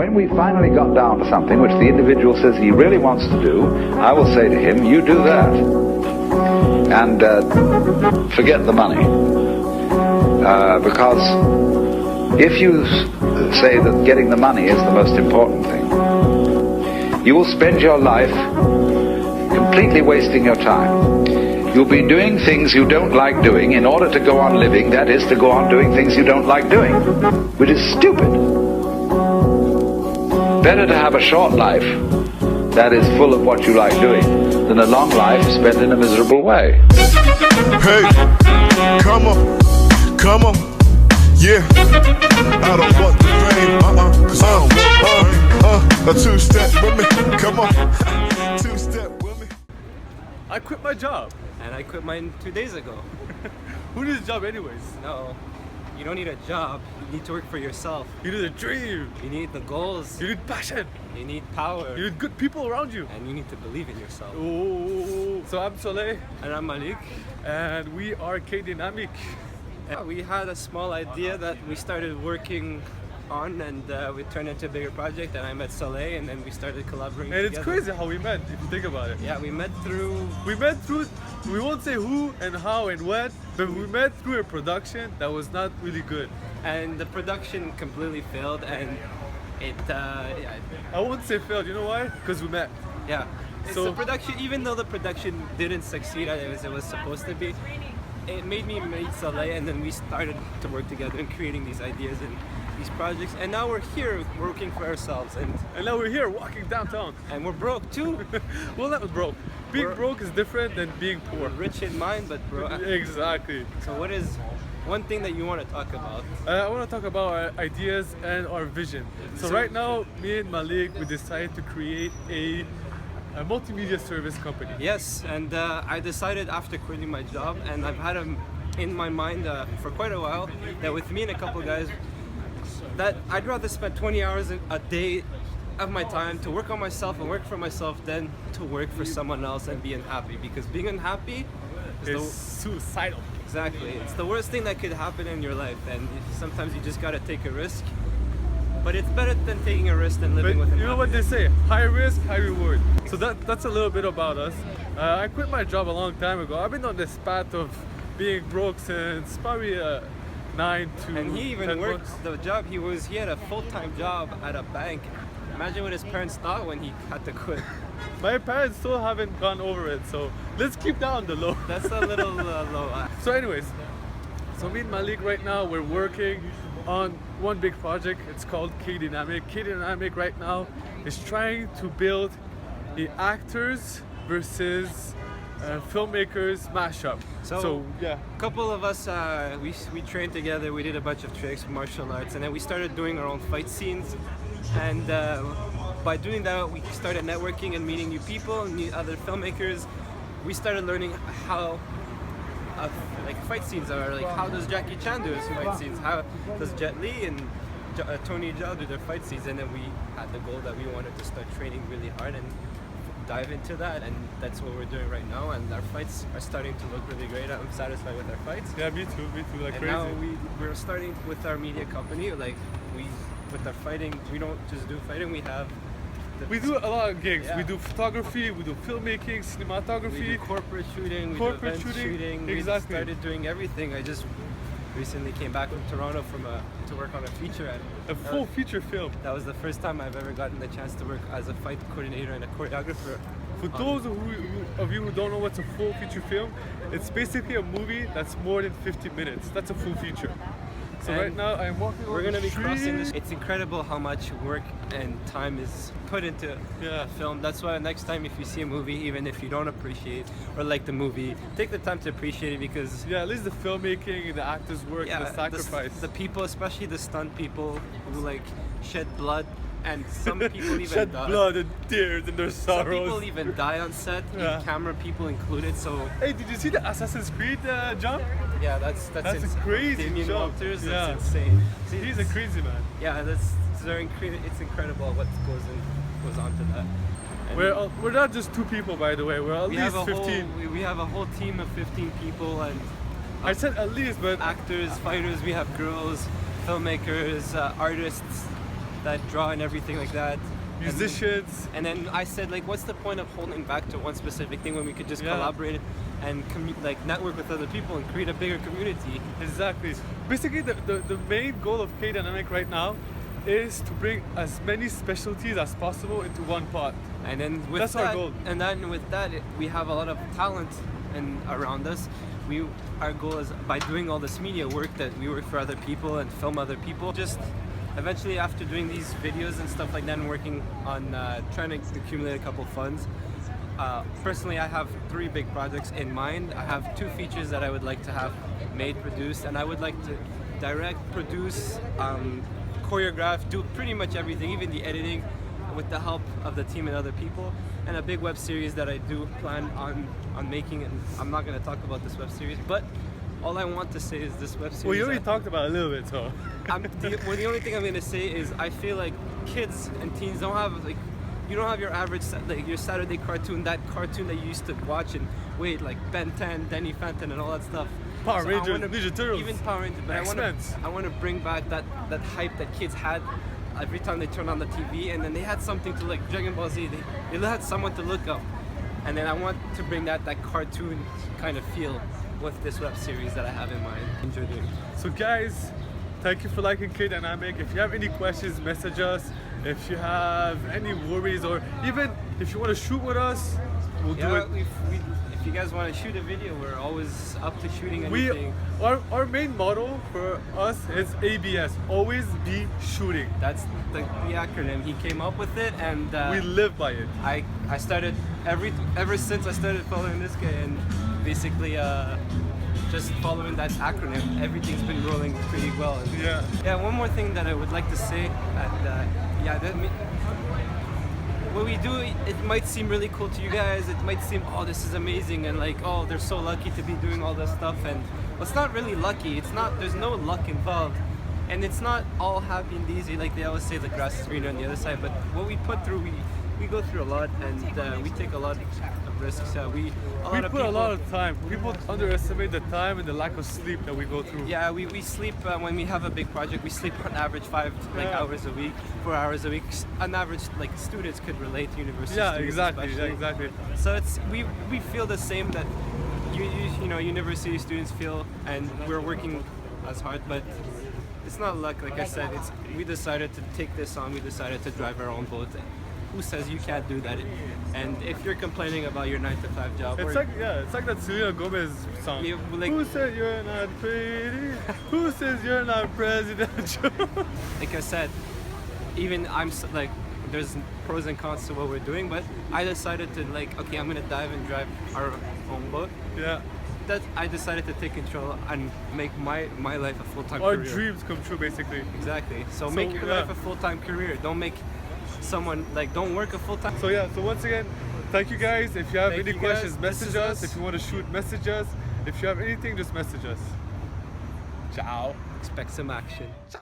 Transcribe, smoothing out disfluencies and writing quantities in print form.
When we finally got down to something which the individual says he really wants to do, I will say to him, you do that. And forget the money. Because if you say that getting the money is the most important thing, you will spend your life completely wasting your time. You'll be doing things you don't like doing in order to go on living, that is, to go on doing things you don't like doing, which is stupid. Better to have a short life that is full of what you like doing than a long life spent in a miserable way. Hey, come on, yeah. I don't want the fame, cause I don't want a two-step with me, come on, two-step with me. I quit my job. And I quit mine 2 days ago. Who needs a job anyways? No, you don't need a job. You need to work for yourself. You need a dream. You need the goals. You need passion. You need power. You need good people around you. And you need to believe in yourself. Oh, so I'm Soleil. And I'm Malik. And we are K Dynamique. We had a small idea that we started working on, and we turned into a bigger project, and I met Soleil, and then we started collaborating And together. it's crazy how we met, if you think about it. Yeah, we met through, we won't say who and how and when, but we met through a production that was not really good. and the production completely failed, and it, yeah, I won't say failed, you know why? Because we met. yeah. It's So- the production, even though the production didn't succeed as it was supposed to be, it made me meet Soleil, and then we started to work together and creating these ideas and these projects, and now we're here working for ourselves, and And now we're here walking downtown. we're broke too. Well, not broke. Being We're- broke is different than being poor. We're rich in mind, but broke. Exactly. So what is one thing that you want to talk about? I want to talk about our ideas and our vision. So So- right now, me and Malik, we decided to create a multimedia service company. Yes, and I decided after quitting my job, and I've had in my mind for quite a while, that with me and a couple guys, that I'd rather spend 20 hours a day of my time to work on myself and work for myself than to work for someone else and be unhappy, because being unhappy is It's suicidal. exactly, it's the worst thing that could happen in your life, and sometimes you just gotta take a risk, but it's better than taking a risk than But living with you know what they unhappiness. say, high risk, high reward. So that's a little bit about us. I quit my job a long time ago. I've been on this path of being broke since probably 9 to And he 10 even worked months. the job he had a full-time job at a bank. Imagine what his parents thought when he had to quit. My parents still haven't gone over it, so let's keep that on the low. That's a little low. So anyways, so me and Malik right now, we're working on one big project. It's called K Dynamique. K Dynamique right now is trying to build a actors versus filmmakers mashup. So, yeah, A couple of us, we trained together, we did a bunch of tricks, martial arts, and then we started doing our own fight scenes. And by doing that, we started networking and meeting new people, new other filmmakers. We started learning how like fight scenes are, like how does Jackie Chan do his fight scenes, how does Jet Li and Tony Jaa do their fight scenes, and then we had the goal that we wanted to start training really hard and dive into that, and that's what we're doing right now, and our fights are starting to look really great. I'm satisfied with our fights. yeah, me too, like And crazy. now we're starting with our media company, like with our fighting, we don't just do fighting, we have We do a lot of gigs. Yeah. We do photography, we do filmmaking, cinematography. we do corporate shooting, corporate we do event shooting, We exactly. started doing everything. I just recently came back from Toronto to work on a feature, and A full feature film. that was the first time I've ever gotten the chance to work as a fight coordinator and a choreographer. For those of you who don't know what's a full feature film, it's basically a movie that's more than 50 minutes. That's a full feature. So And right now I'm walking We're on gonna the be crossing this. street. It's incredible how much work and time is put into Yeah. a film. That's why next time if you see a movie, even if you don't appreciate or like the movie, take the time to appreciate it, because Yeah, at least the filmmaking and the actors' work and the sacrifice. the people, especially the stunt people who like shed blood, and some people even Shed die. blood and tears and their Some sorrows. people even die on set, Yeah. camera people included. So Hey, did you see the Assassin's Creed jump? yeah, that's That's a crazy Damien jump. Walters, Yeah. that's insane. See, He's a crazy man. Yeah, it's incredible what goes on to that. And We're not just 2 people, by the way. We're at we least have a 15. we have a whole team of 15 people, and I said at least, but actors, fighters. We have girls, filmmakers, artists. that draw and everything like that. Musicians. And then I said, like, what's the point of holding back to one specific thing when we could just collaborate and like network with other people and create a bigger community? Exactly. Basically, the main goal of K Dynamique right now is to bring as many specialties as possible into one pot. And then with that's our goal. And then with that, we have a lot of talent around us. Our goal is by doing all this media work that we work for other people and film other people. Just eventually, after doing these videos and stuff like that, and working on trying to accumulate a couple funds. Personally, I have 3 big projects in mind. I have 2 features that I would like to have made, produced, and I would like to direct, produce, choreograph, do pretty much everything, even the editing, with the help of the team and other people. And a big web series that I do plan on making, and I'm not going to talk about this web series, but all I want to say is this web series. Well, you already talked about it a little bit, so. The only thing I'm going to say is I feel like kids and teens don't have, like, you don't have your average, like, your Saturday cartoon, that cartoon that you used to watch and wait, like Ben 10, Danny Phantom and all that stuff. Power Rangers, Ninja Turtles, even Power Rangers, but I want to bring back that hype that kids had every time they turned on the TV, and then they had something to, like Dragon Ball Z, they had someone to look up, and then I want to bring that cartoon kind of feel with this web series that I have in mind. Enjoy doing. So guys, thank you for liking K Dynamique. If you have any questions, message us. If you have any worries, or even if you want to shoot with us, we'll do it. If you guys want to shoot a video, we're always up to shooting anything. Our main motto for us is ABS, always be shooting. That's the acronym. He came up with it, and we live by it. I started ever since I started following this guy, and basically just following that acronym, everything's been rolling pretty well. And yeah. One more thing that I would like to say, and what we do, it might seem really cool to you guys. It might seem, oh, this is amazing, and like, oh, they're so lucky to be doing all this stuff. And it's not really lucky. It's not. There's no luck involved, and it's not all happy and easy. Like they always say, the grass is greener on the other side. But what we put through, we go through a lot, and we take a lot of risks. We put a lot of time. People underestimate the time and the lack of sleep that we go through. Yeah, we sleep when we have a big project. We sleep on average 5 hours a week, 4 hours a week. On average, like students could relate to university. Yeah, students exactly. Especially. Yeah, exactly. So we feel the same that you know university students feel, and we're working as hard, but. It's not luck, like I said. We decided to take this on. We decided to drive our own boat. Who says you can't do that? And if you're complaining about your 9-to-5 job, it's like that Selena Gomez song. Who said you're not pretty? Who says you're not presidential? Like I said, even there's pros and cons to what we're doing, but I decided to okay, I'm gonna dive and drive our own boat. Yeah. That I decided to take control and make my life a full-time career. Our dreams come true, basically. Exactly. So make your life a full-time career. Don't make someone don't work a full-time. So once again, thank you guys. If you have any questions, message us. If you want to shoot, message us. If you have anything, just message us. Ciao. Expect some action.